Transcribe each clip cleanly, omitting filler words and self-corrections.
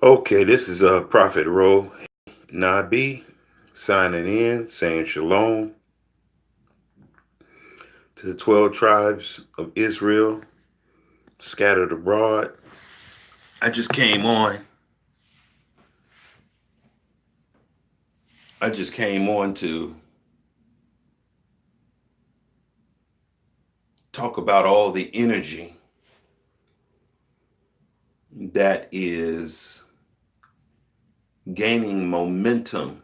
Okay, this is Prophet Ro Nabi signing in, saying shalom to the 12 tribes of Israel scattered abroad. I just came on. I just came on to talk about all the energy that is gaining momentum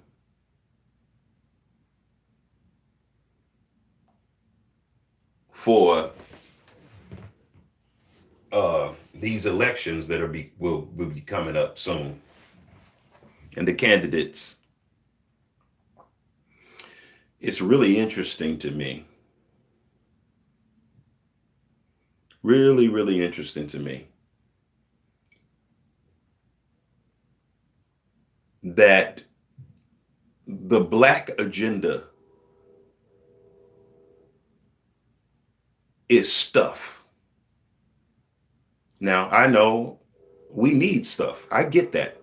for these elections that will be coming up soon, and the candidates. It's really interesting to me. Really, really interesting to me that the black agenda is stuff. Now, I know we need stuff. I get that.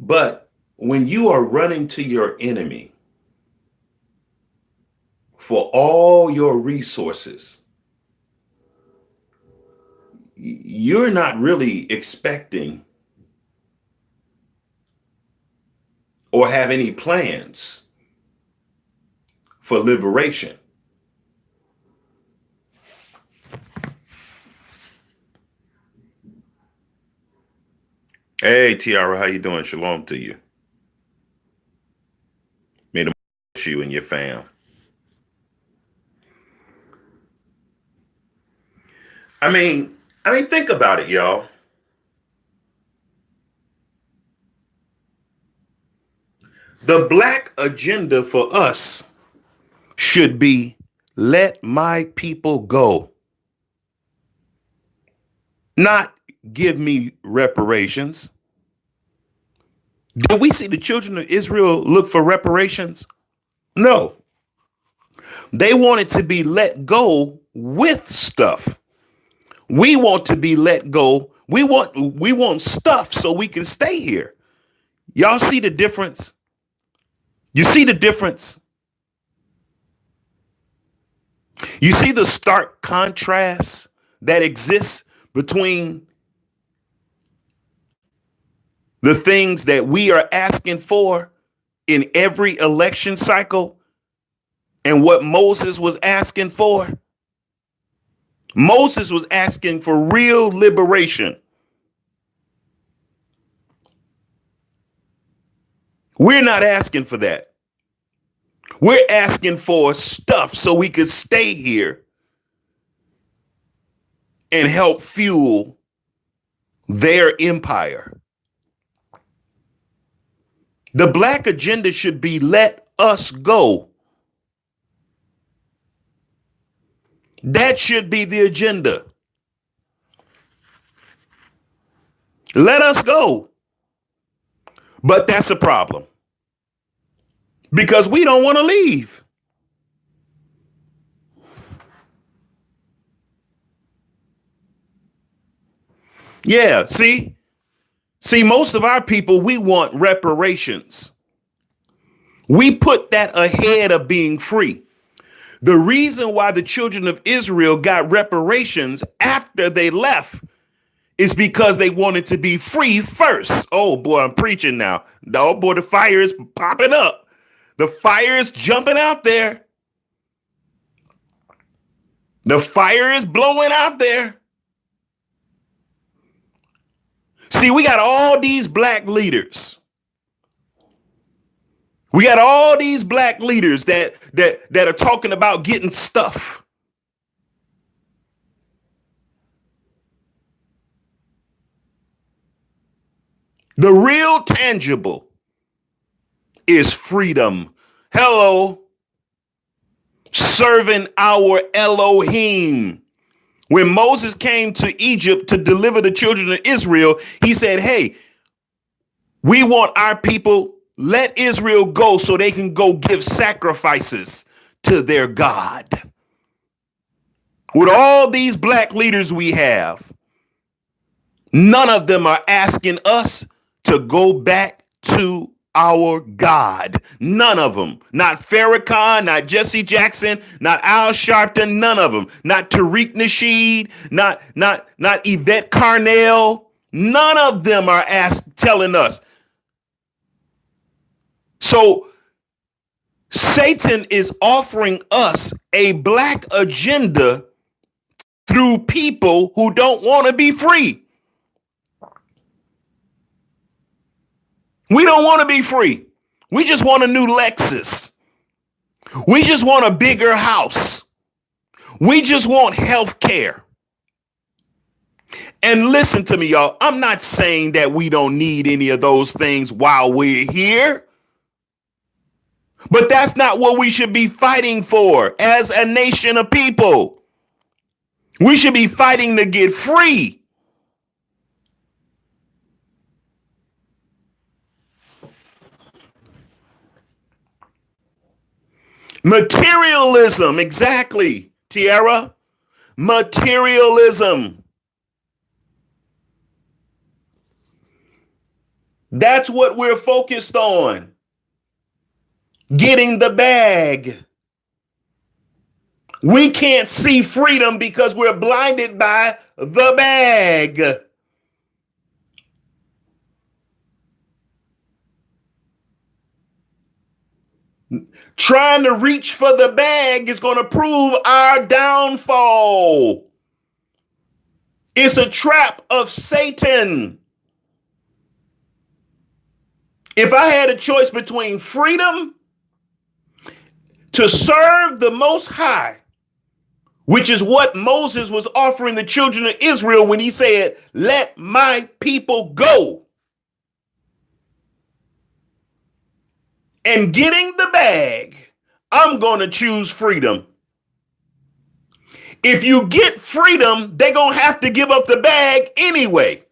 But when you are running to your enemy for all your resources, you're not really expecting or have any plans for liberation. Hey, Tiara, how you doing? Shalom to you. May the bless you and your fam. Think about it, y'all. The black agenda for us should be let my people go. Not give me reparations. Did we see the children of Israel look for reparations? No. They wanted to be let go with stuff. We want to be let go. We want stuff so we can stay here. Y'all see the difference? You see the difference? You see the stark contrast that exists between the things that we are asking for in every election cycle and what Moses was asking for? Moses was asking for real liberation. We're not asking for that. We're asking for stuff so we could stay here and help fuel their empire. The black agenda should be let us go. That should be the agenda. Let us go. But that's a problem because we don't want to leave. Yeah, see, most of our people, we want reparations. We put that ahead of being free. The reason why the children of Israel got reparations after they left is because they wanted to be free first. Oh boy, I'm preaching now. Oh boy, the fire is popping up. The fire is jumping out there. The fire is blowing out there. See, we got all these black leaders. We got all these black leaders that are talking about getting stuff. The real tangible is freedom. Hello. Serving our Elohim. When Moses came to Egypt to deliver the children of Israel, he said, hey, we want our people, let Israel go so they can go give sacrifices to their God. With all these black leaders we have, None of them are asking us to go back to our God. None of them. Not Farrakhan, not Jesse Jackson, not Al Sharpton, none of them. Not Tariq Nasheed, not Yvette Carnell. None of them are telling us. So Satan is offering us a black agenda through people who don't want to be free. We don't want to be free. We just want a new Lexus. We just want a bigger house. We just want health care. And listen to me, y'all. I'm not saying that we don't need any of those things while we're here. But that's not what we should be fighting for as a nation of people. We should be fighting to get free. Materialism, exactly, Tiara. Materialism. That's what we're focused on. Getting the bag. We can't see freedom because we're blinded by the bag. Trying to reach for the bag is going to prove our downfall. It's a trap of Satan. If I had a choice between freedom to serve the Most High, which is what Moses was offering the children of Israel when he said, "Let my people go," and getting the bag, I'm going to choose freedom. If you get freedom, they're going to have to give up the bag anyway.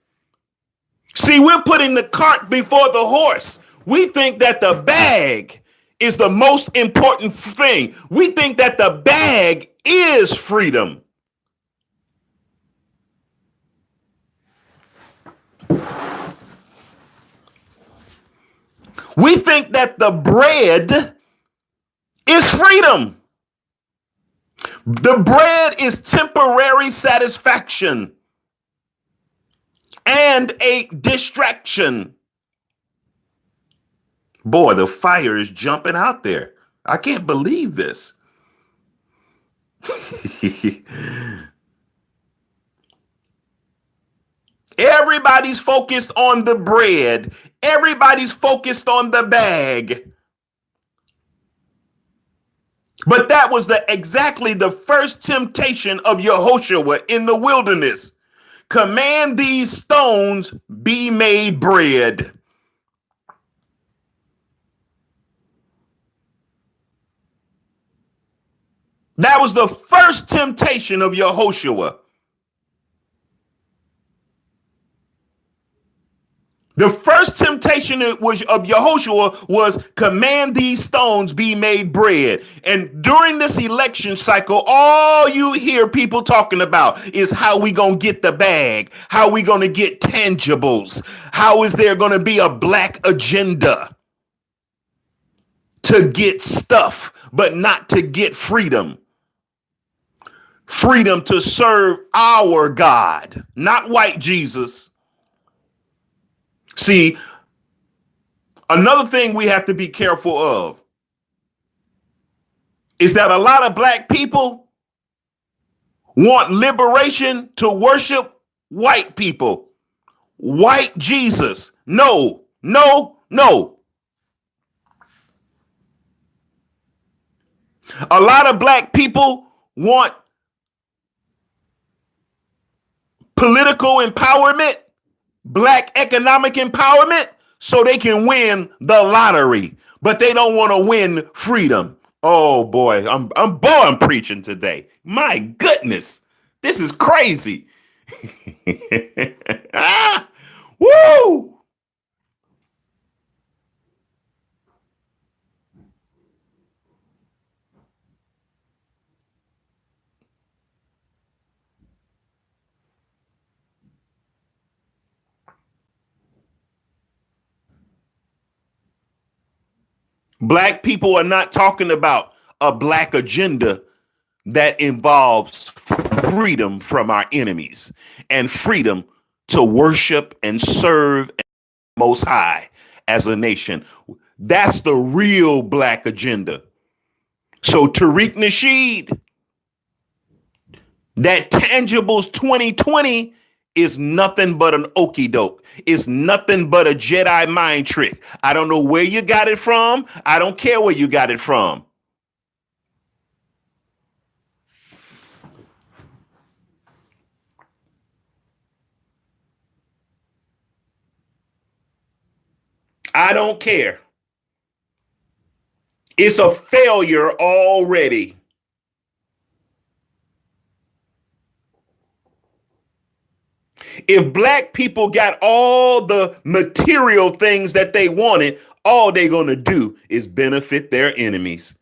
See, we're putting the cart before the horse. We think that the bag is the most important thing. We think that the bag is freedom. We think that the bread is freedom. The bread is temporary satisfaction and a distraction. Boy, the fire is jumping out there. I can't believe this. Everybody's focused on the bread. Everybody's focused on the bag. But that was exactly the first temptation of Yehoshua in the wilderness. Command these stones be made bread. That was the first temptation of Yehoshua. The first temptation of Yehoshua was command these stones be made bread. And during this election cycle, all you hear people talking about is how we going to get the bag, how we going to get tangibles, how is there going to be a black agenda to get stuff, but not to get freedom. Freedom to serve our God, not white Jesus. See, another thing we have to be careful of is that a lot of black people want liberation to worship white people, white Jesus. No, no, no. A lot of black people want political empowerment, black economic empowerment, so they can win the lottery, but they don't want to win freedom. Oh boy, I'm preaching today. My goodness, this is crazy. Ah, woo! Black people are not talking about a black agenda that involves freedom from our enemies and freedom to worship and serve Most High as a nation. That's the real black agenda. So Tariq Nasheed, that Tangibles 2020 is nothing but an okey doke. It's nothing but a Jedi mind trick. I don't know where you got it from. I don't care where you got it from. I don't care. It's a failure already. If black people got all the material things that they wanted, all they're going to do is benefit their enemies.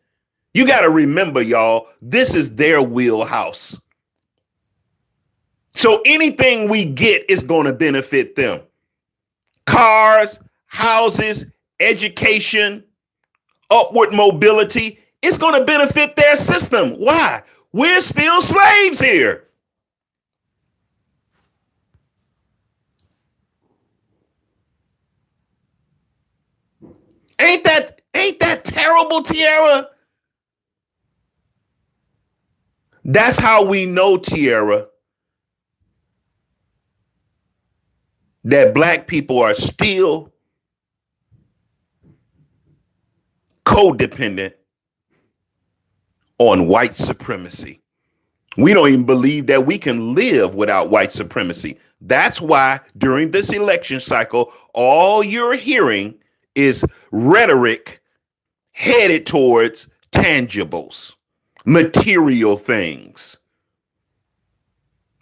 You got to remember, y'all, this is their wheelhouse. So anything we get is going to benefit them. Cars, houses, education, upward mobility, it's going to benefit their system. Why? We're still slaves here. Ain't that terrible, Tierra? That's how we know, Tierra, that black people are still codependent on white supremacy. We don't even believe that we can live without white supremacy. That's why during this election cycle, all you're hearing is rhetoric headed towards tangibles, material things,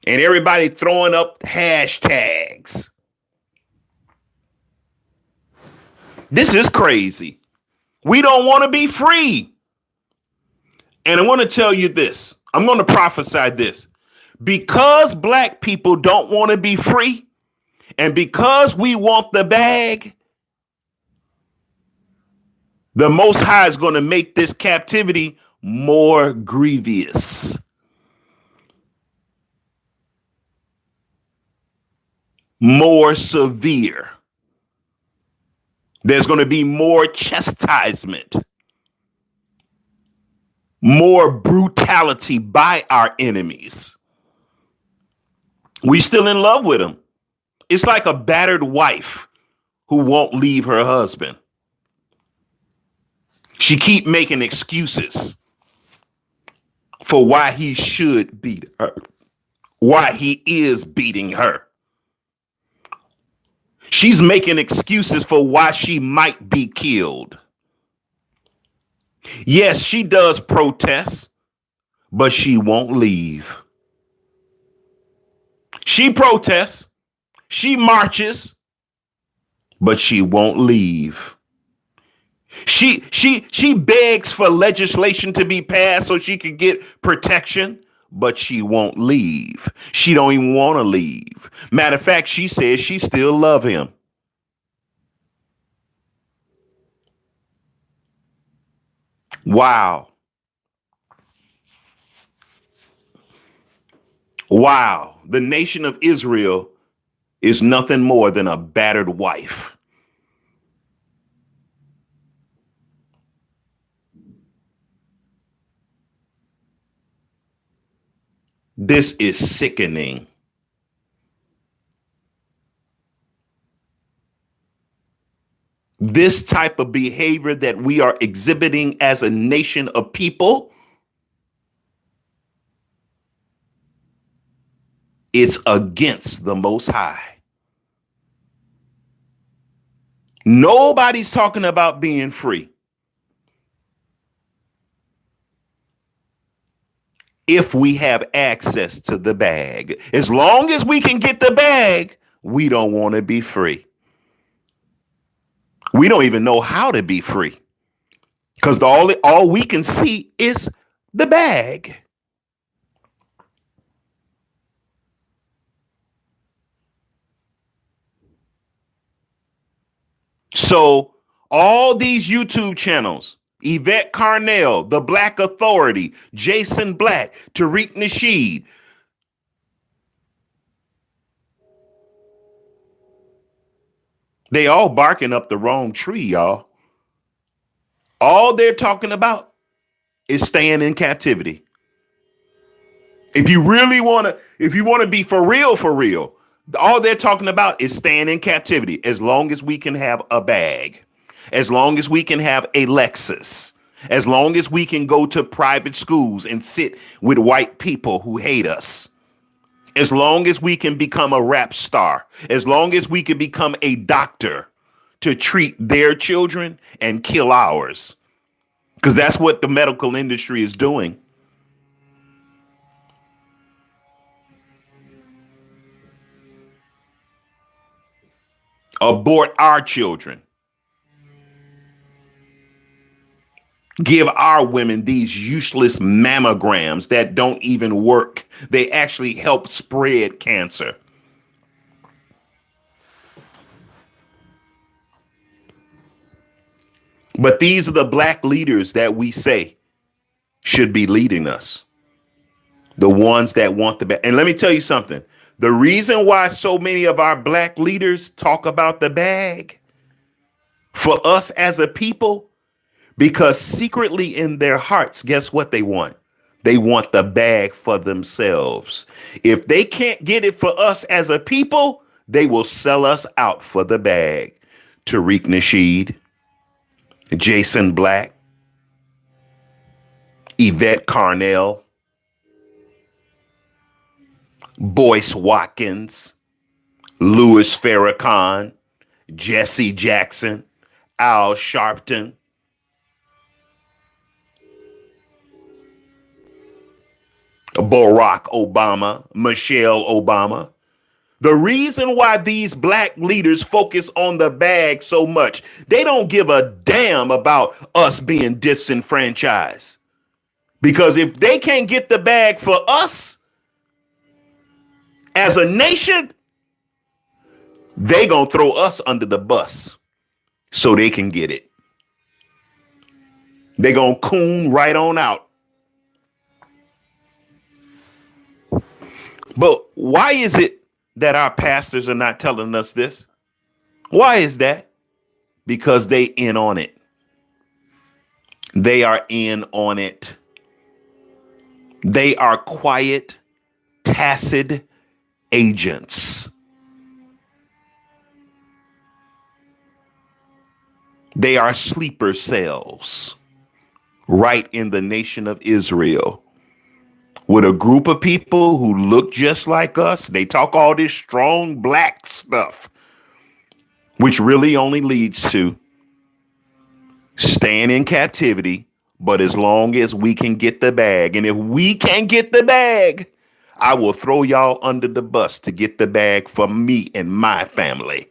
and everybody throwing up hashtags. This is crazy. We don't want to be free. And I want to tell you this. I'm going to prophesy this. Because black people don't want to be free, and because we want the bag, the Most High is going to make this captivity more grievous, more severe. There's going to be more chastisement, more brutality by our enemies. We still in love with them. It's like a battered wife who won't leave her husband. She keep making excuses for why he should beat her, why he is beating her. She's making excuses for why she might be killed. Yes, she does protest, but she won't leave. She protests, she marches, but she won't leave. She begs for legislation to be passed so she can get protection, but she won't leave. She don't even want to leave. Matter of fact, she says she still love him. Wow. Wow. The nation of Israel is nothing more than a battered wife. This is sickening. This type of behavior that we are exhibiting as a nation of people, it's against the Most High. Nobody's talking about being free. If we have access to the bag, as long as we can get the bag, we don't want to be free. We don't even know how to be free because all we can see is the bag. So All these YouTube channels, Yvette Carnell, The Black Authority, Jason Black, Tariq Nasheed, they all barking up the wrong tree, y'all. All they're talking about is staying in captivity. If you really want to, if you want to be for real, all they're talking about is staying in captivity as long as we can have a bag, as long as we can have a Lexus, as long as we can go to private schools and sit with white people who hate us, as long as we can become a rap star, as long as we can become a doctor to treat their children and kill ours. Because that's what the medical industry is doing. Abort our children. Give our women these useless mammograms that don't even work. They actually help spread cancer. But these are the black leaders that we say should be leading us. The ones that want the bag. And let me tell you something. The reason why so many of our black leaders talk about the bag for us as a people, because secretly in their hearts, guess what they want? They want the bag for themselves. If they can't get it for us as a people, they will sell us out for the bag. Tariq Nasheed, Jason Black, Yvette Carnell, Boyce Watkins, Louis Farrakhan, Jesse Jackson, Al Sharpton, Barack Obama, Michelle Obama. The reason why these black leaders focus on the bag so much, they don't give a damn about us being disenfranchised. Because if they can't get the bag for us as a nation, they gonna throw us under the bus so they can get it. They gonna coon right on out. But why is it that our pastors are not telling us this? Why is that? Because they in on it. They are in on it. They are quiet, tacit agents. They are sleeper cells right in the nation of Israel, with a group of people who look just like us. They talk all this strong black stuff, which really only leads to staying in captivity. But as long as we can get the bag, and if we can't get the bag, I will throw y'all under the bus to get the bag for me and my family.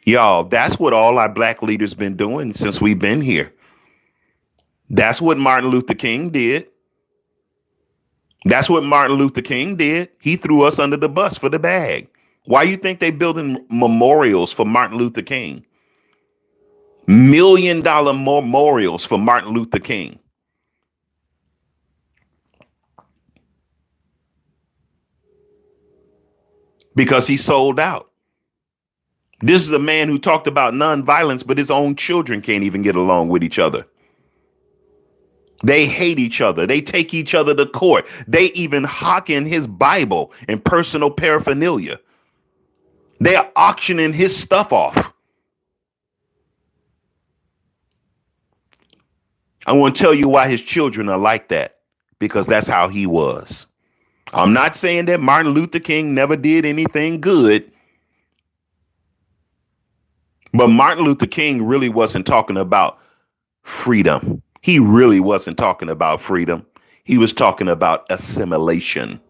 Y'all, that's what all our black leaders been doing since we've been here. That's what Martin Luther King did. That's what Martin Luther King did. He threw us under the bus for the bag. Why you think they building memorials for Martin Luther King? $1 million memorials for Martin Luther King. Because he sold out. This is a man who talked about nonviolence, but his own children can't even get along with each other. They hate each other. They take each other to court. They even hawk in his Bible and personal paraphernalia. They are auctioning his stuff off. I want to tell you why his children are like that, because that's how he was. I'm not saying that Martin Luther King never did anything good, but Martin Luther King really wasn't talking about freedom. He really wasn't talking about freedom. He was talking about assimilation.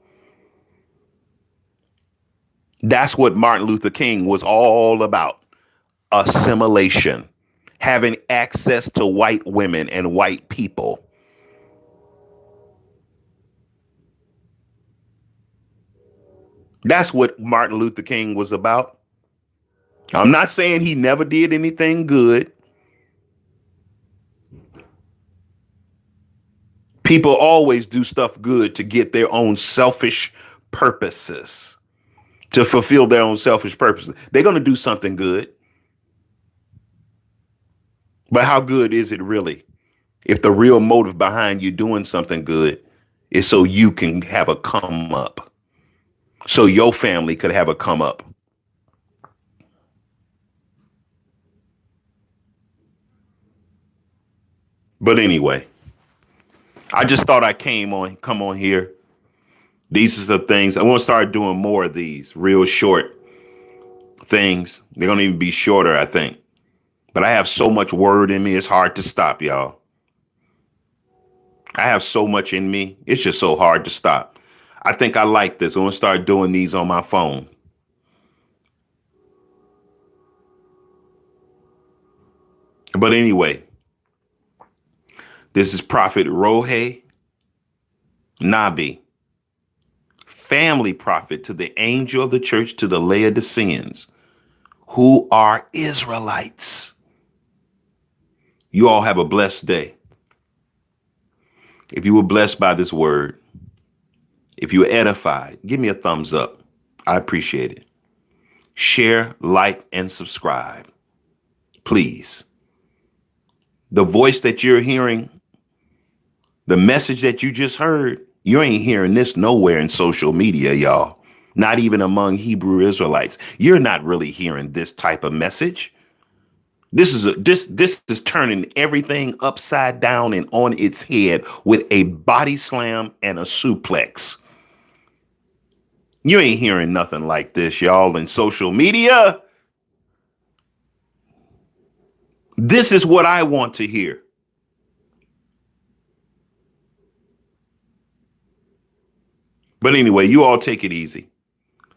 That's what Martin Luther King was all about. Assimilation. Having access to white women and white people. That's what Martin Luther King was about. I'm not saying he never did anything good. People always do stuff good to get their own selfish purposes, to fulfill their own selfish purposes. They're going to do something good. But how good is it really if the real motive behind you doing something good is so you can have a come up, so your family could have a come up? But anyway, I just thought I come on here. These are the things I want to start doing more of these real short things. They're going to even be shorter, I think. But I have so much word in me, it's hard to stop, y'all. I have so much in me. It's just so hard to stop. I think I like this. I want to start doing these on my phone. But anyway, this is Prophet Rohe Nabi, family prophet to the angel of the church to the Laodiceans, who are Israelites. You all have a blessed day. If you were blessed by this word, if you were edified, give me a thumbs up. I appreciate it. Share, like, and subscribe. Please. The voice that you're hearing, the message that you just heard, you ain't hearing this nowhere in social media, y'all. Not even among Hebrew Israelites. You're not really hearing this type of message. This is turning everything upside down and on its head with a body slam and a suplex. You ain't hearing nothing like this, y'all, in social media. This is what I want to hear. But anyway, you all take it easy.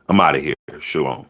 I'm out of here. Shalom.